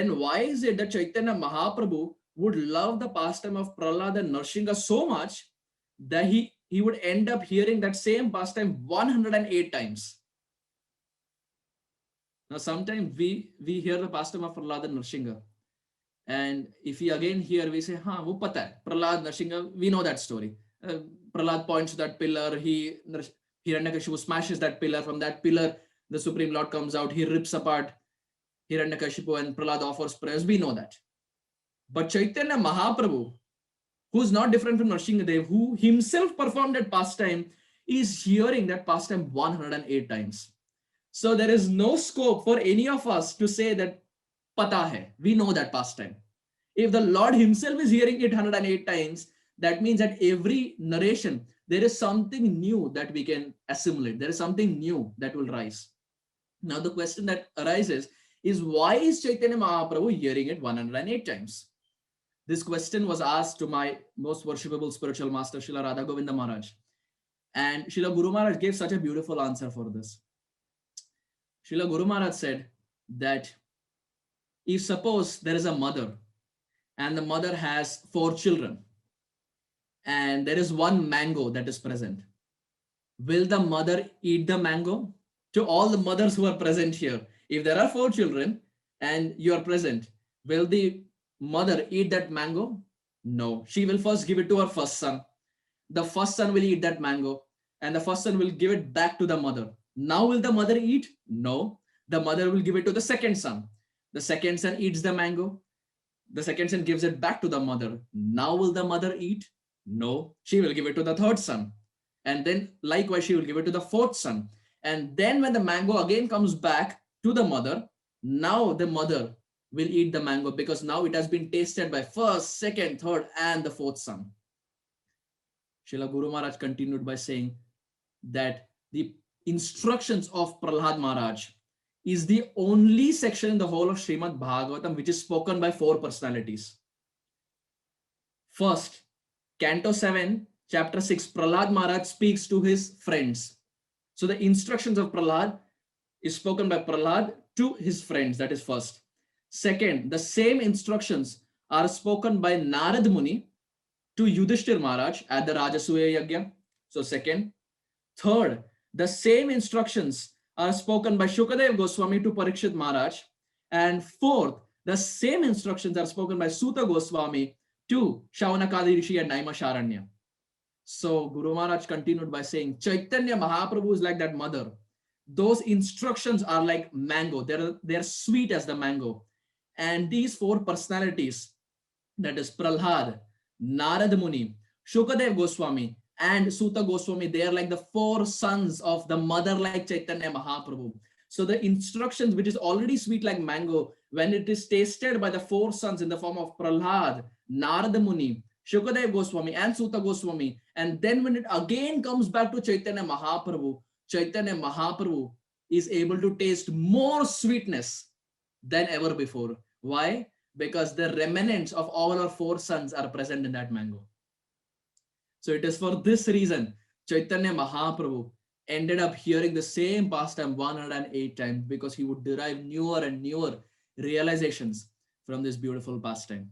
then why is it that Chaitanya Mahaprabhu would love the pastime of Prahlad and Narasimha so much that he would end up hearing that same pastime 108 times? Now, sometimes we hear the pastime of Prahlad and Narasimha, and if we again hear, we say, "Ha, wo pata hai. Prahlad, Narasimha, we know that story." Prahlad points to that pillar. Hiranyakashipu smashes that pillar. From that pillar, the Supreme Lord comes out. He rips apart Hiranyakashipu, and Prahlad offers prayers. We know that. But Chaitanya Mahaprabhu, who's not different from Narasimhadev, who himself performed that pastime, is hearing that pastime 108 times. So there is no scope for any of us to say that pata hai. We know that pastime. If the Lord himself is hearing it 108 times, that means that every narration, there is something new that we can assimilate. There is something new that will rise. Now the question that arises is, why is Chaitanya Mahaprabhu hearing it 108 times? This question was asked to my most worshipable spiritual master, Srila Radha Govinda Maharaj. And Srila Guru Maharaj gave such a beautiful answer for this. Srila Guru Maharaj said that if suppose there is a mother and the mother has 4 children and there is one mango that is present, will the mother eat the mango? To all the mothers who are present here, if there are 4 children and you are present, will the mother eat that mango? No. She will first give it to her first son. The first son will eat that mango and the first son will give it back to the mother. Now will the mother eat? No. The mother will give it to the second son. The second son eats the mango. The second son gives it back to the mother. Now will the mother eat? No. She will give it to the third son. And then likewise, she will give it to the fourth son. And then when the mango again comes back to the mother, now the mother will eat the mango because now it has been tasted by first, second, third, and the fourth son. Srila Guru Maharaj continued by saying that the instructions of Prahlad Maharaj is the only section in the whole of Srimad Bhagavatam which is spoken by 4 personalities. First, Canto 7, Chapter 6, Prahlad Maharaj speaks to his friends. So the instructions of Prahlad is spoken by Prahlad to his friends. That is first. Second, the same instructions are spoken by Narad Muni to Yudhishthir Maharaj at the Rajasuya Yajna. So second. Third, the same instructions are spoken by Shukadev Goswami to Parikshit Maharaj. And fourth, the same instructions are spoken by Suta Goswami to Shaunakadi Rishi and Naimisharanya. So Guru Maharaj continued by saying, Chaitanya Mahaprabhu is like that mother. Those instructions are like mango. They're sweet as the mango. And these 4 personalities, that is Prahlad, Narad Muni, Shukadev Goswami, and Suta Goswami, they are like the 4 sons of the mother like Chaitanya Mahaprabhu. So the instructions, which is already sweet like mango, when it is tasted by the 4 sons in the form of Prahlad, Narad Muni, Shukadev Goswami, and Suta Goswami, and then when it again comes back to Chaitanya Mahaprabhu is able to taste more sweetness than ever before. Why? Because the remnants of all our 4 sons are present in that mango. So it is for this reason Chaitanya Mahaprabhu ended up hearing the same pastime 108 times, because he would derive newer and newer realizations from this beautiful pastime.